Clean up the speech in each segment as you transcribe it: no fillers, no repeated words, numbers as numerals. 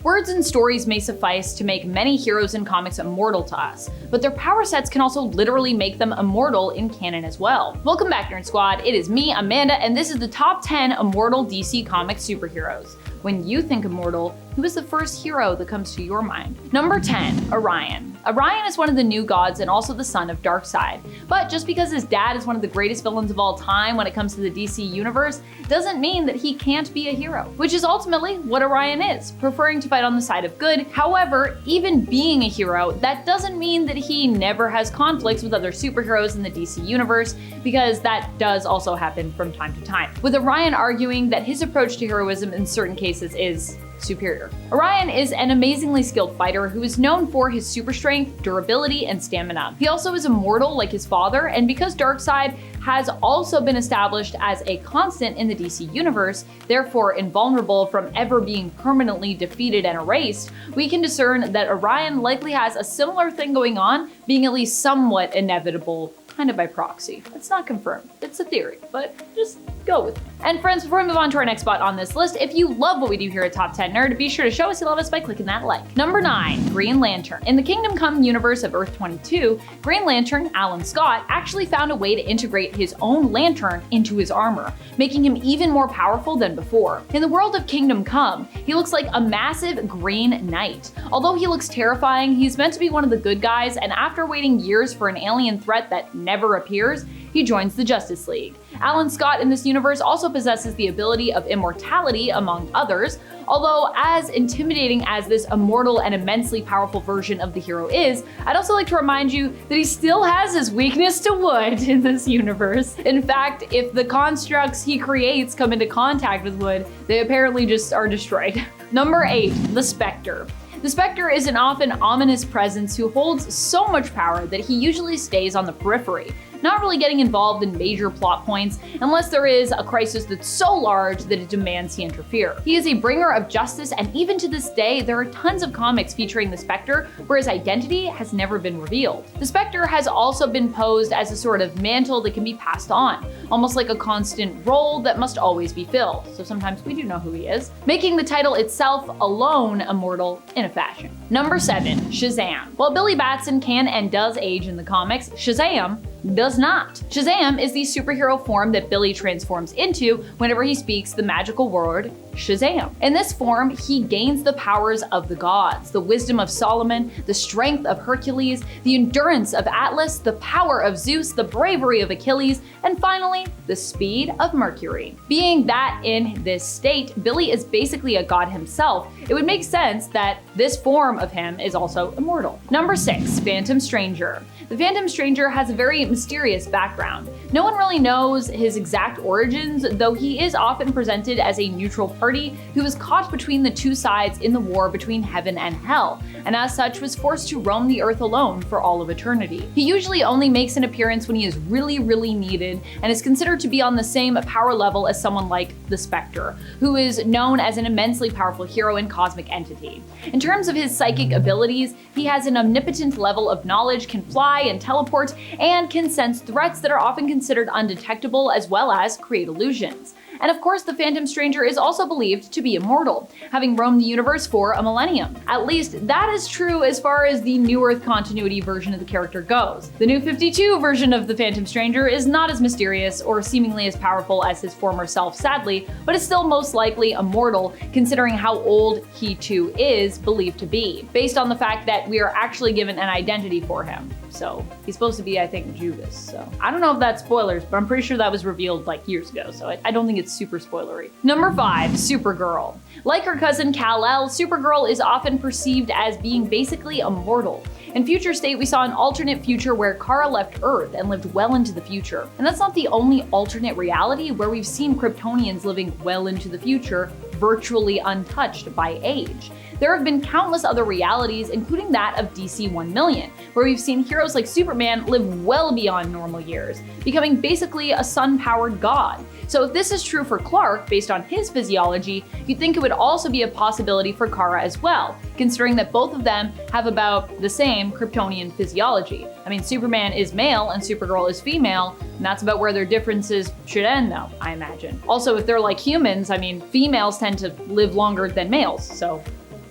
Words and stories may suffice to make many heroes in comics immortal to us, but their power sets can also literally make them immortal in canon as well. Welcome back, Nerd Squad. It is me, Amanda, and this is the top 10 Immortal DC Comics Superheroes. When you think immortal, who is the first hero that comes to your mind? Number 10, Orion. Orion is one of the new gods and also the son of Darkseid. But just because his dad is one of the greatest villains of all time when it comes to the DC universe, doesn't mean that he can't be a hero, which is ultimately what Orion is, preferring to fight on the side of good. However, even being a hero, that doesn't mean that he never has conflicts with other superheroes in the DC universe, because that does also happen from time to time, with Orion arguing that his approach to heroism in certain cases is superior. Orion is an amazingly skilled fighter who is known for his super strength, durability, and stamina. He also is immortal like his father, and because Darkseid has also been established as a constant in the DC universe, therefore invulnerable from ever being permanently defeated and erased, we can discern that Orion likely has a similar thing going on, being at least somewhat inevitable, kind of by proxy. It's not confirmed, it's a theory, but just go with it. And friends, before we move on to our next spot on this list, if you love what we do here at Top 10 Nerd, be sure to show us you love us by clicking that like. Number 9, Green Lantern. In the Kingdom Come universe of Earth 22, Green Lantern, Alan Scott, actually found a way to integrate his own lantern into his armor, making him even more powerful than before. In the world of Kingdom Come, he looks like a massive green knight. Although he looks terrifying, he's meant to be one of the good guys, and after waiting years for an alien threat that never appears, he joins the Justice League. Alan Scott in this universe also possesses the ability of immortality, among others, although as intimidating as this immortal and immensely powerful version of the hero is, I'd also like to remind you that he still has his weakness to wood in this universe. In fact, if the constructs he creates come into contact with wood, they apparently just are destroyed. Number 8, the Spectre. The Spectre is an often ominous presence who holds so much power that he usually stays on the periphery, not really getting involved in major plot points unless there is a crisis that's so large that it demands he interfere. He is a bringer of justice, and even to this day, there are tons of comics featuring the Spectre where his identity has never been revealed. The Spectre has also been posed as a sort of mantle that can be passed on, almost like a constant role that must always be filled, so sometimes we do know who he is, making the title itself alone immortal in a fashion. Number 7, Shazam. While Billy Batson can and does age in the comics, Shazam does not. Shazam is the superhero form that Billy transforms into whenever he speaks the magical word Shazam. In this form, he gains the powers of the gods, the wisdom of Solomon, the strength of Hercules, the endurance of Atlas, the power of Zeus, the bravery of Achilles, and finally, the speed of Mercury. Being that in this state, Billy is basically a god himself, it would make sense that this form of him is also immortal. Number 6, Phantom Stranger. The Phantom Stranger has a very mysterious background. No one really knows his exact origins, though he is often presented as a neutral party who was caught between the two sides in the war between heaven and hell, and as such was forced to roam the earth alone for all of eternity. He usually only makes an appearance when he is really needed, and is considered to be on the same power level as someone like the Spectre, who is known as an immensely powerful hero and cosmic entity. In terms of his psychic abilities, he has an omnipotent level of knowledge, can fly and teleport, and can sense threats that are often considered undetectable, as well as create illusions. And of course, the Phantom Stranger is also believed to be immortal, having roamed the universe for a millennium. At least that is true as far as the New Earth continuity version of the character goes. The New 52 version of the Phantom Stranger is not as mysterious or seemingly as powerful as his former self, sadly, but is still most likely immortal considering how old he too is believed to be, based on the fact that we are actually given an identity for him. So he's supposed to be, I think, Judas. So I don't know if that's spoilers, but I'm pretty sure that was revealed like years ago, so I don't think it's super spoilery. Number 5, Supergirl. Like her cousin Kal-El, Supergirl is often perceived as being basically immortal. In Future State, we saw an alternate future where Kara left Earth and lived well into the future. And that's not the only alternate reality where we've seen Kryptonians living well into the future, virtually untouched by age. There have been countless other realities, including that of DC 1 million, where we've seen heroes like Superman live well beyond normal years, becoming basically a sun-powered god. So if this is true for Clark, based on his physiology, you'd think it would also be a possibility for Kara as well, considering that both of them have about the same Kryptonian physiology. I mean, Superman is male and Supergirl is female, and that's about where their differences should end though, I imagine. Also, if they're like humans, I mean, females tend to live longer than males, so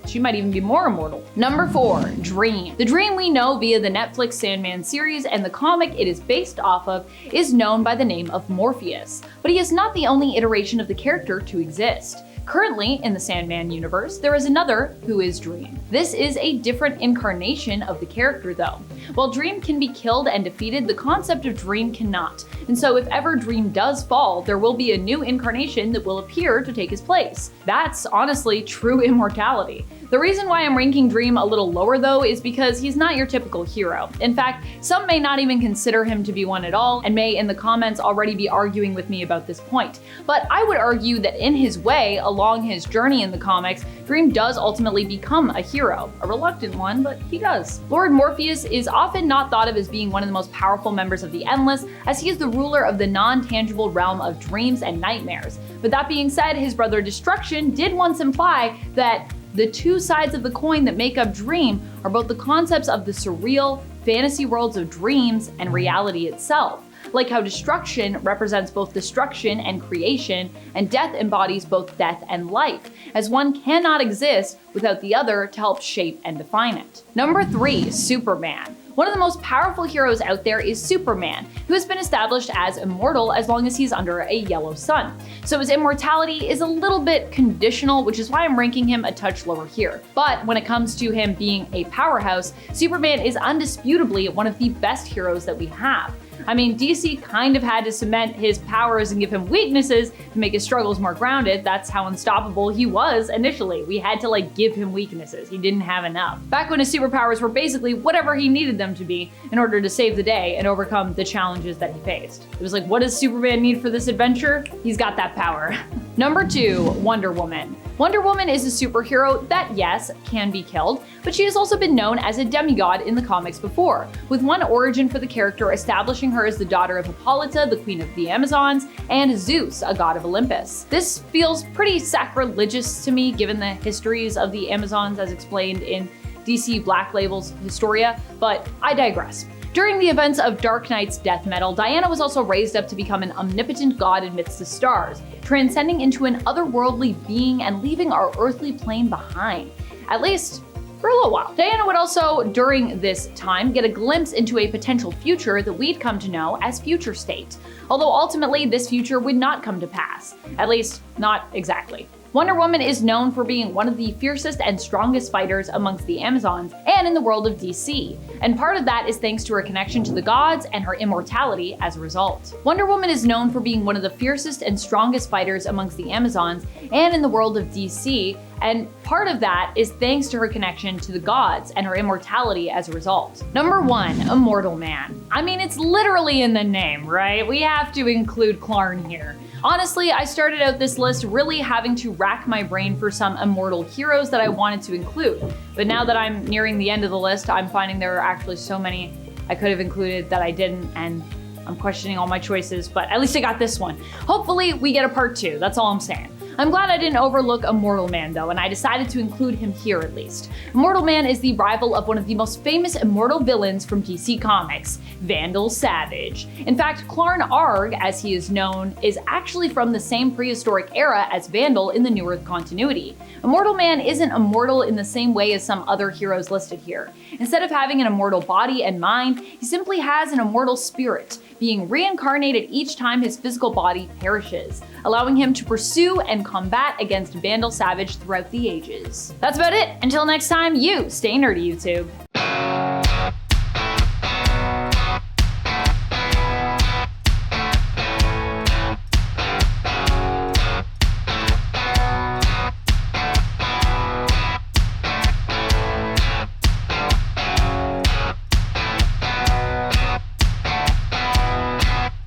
she might even be more immortal. Number 4, Dream. The Dream we know via the Netflix Sandman series and the comic it is based off of is known by the name of Morpheus, but he is not the only iteration of the character to exist. Currently, in the Sandman universe, there is another who is Dream. This is a different incarnation of the character though. While Dream can be killed and defeated, the concept of Dream cannot. And so if ever Dream does fall, there will be a new incarnation that will appear to take his place. That's honestly true immortality. The reason why I'm ranking Dream a little lower though is because he's not your typical hero. In fact, some may not even consider him to be one at all and may in the comments already be arguing with me about this point. But I would argue that in his way, along his journey in the comics, Dream does ultimately become a hero. A reluctant one, but he does. Lord Morpheus is often not thought of as being one of the most powerful members of the Endless, as he is the ruler of the non-tangible realm of dreams and nightmares. But that being said, his brother Destruction did once imply that the two sides of the coin that make up Dream are both the concepts of the surreal, fantasy worlds of dreams and reality itself. Like how destruction represents both destruction and creation, and death embodies both death and life, as one cannot exist without the other to help shape and define it. Number 3, Superman. One of the most powerful heroes out there is Superman, who has been established as immortal as long as he's under a yellow sun. So his immortality is a little bit conditional, which is why I'm ranking him a touch lower here. But when it comes to him being a powerhouse, Superman is undisputably one of the best heroes that we have. I mean, DC kind of had to cement his powers and give him weaknesses to make his struggles more grounded. That's how unstoppable he was initially. We had to give him weaknesses. He didn't have enough. Back when his superpowers were basically whatever he needed them to be in order to save the day and overcome the challenges that he faced. It was like, what does Superman need for this adventure? He's got that power. Number 2, Wonder Woman. Wonder Woman is a superhero that, yes, can be killed, but she has also been known as a demigod in the comics before, with one origin for the character establishing her as the daughter of Hippolyta, the queen of the Amazons, and Zeus, a god of Olympus. This feels pretty sacrilegious to me given the histories of the Amazons as explained in DC Black Label's Historia, but I digress. During the events of Dark Knight's death metal, Diana was also raised up to become an omnipotent god amidst the stars, transcending into an otherworldly being and leaving our earthly plane behind, at least for a little while. Diana would also, during this time, get a glimpse into a potential future that we'd come to know as Future State, although ultimately this future would not come to pass, at least not exactly. Wonder Woman is known for being one of the fiercest and strongest fighters amongst the Amazons and in the world of DC, and part of that is thanks to her connection to the gods and her immortality as a result. Wonder Woman is known for being one of the fiercest and strongest fighters amongst the Amazons and in the world of DC, and part of that is thanks to her connection to the gods and her immortality as a result. Number 1, Immortal Man. I mean, it's literally in the name, right? We have to include Klarn here. Honestly, I started out this list really having to rack my brain for some immortal heroes that I wanted to include. But now that I'm nearing the end of the list, I'm finding there are actually so many I could have included that I didn't, and I'm questioning all my choices, but at least I got this one. Hopefully we get a part 2, that's all I'm saying. I'm glad I didn't overlook Immortal Man though, and I decided to include him here at least. Immortal Man is the rival of one of the most famous immortal villains from DC Comics, Vandal Savage. In fact, Klarn Arg, as he is known, is actually from the same prehistoric era as Vandal in the New Earth continuity. Immortal Man isn't immortal in the same way as some other heroes listed here. Instead of having an immortal body and mind, he simply has an immortal spirit, being reincarnated each time his physical body perishes, allowing him to pursue and combat against Vandal Savage throughout the ages. That's about it. Until next time, you stay nerdy, YouTube.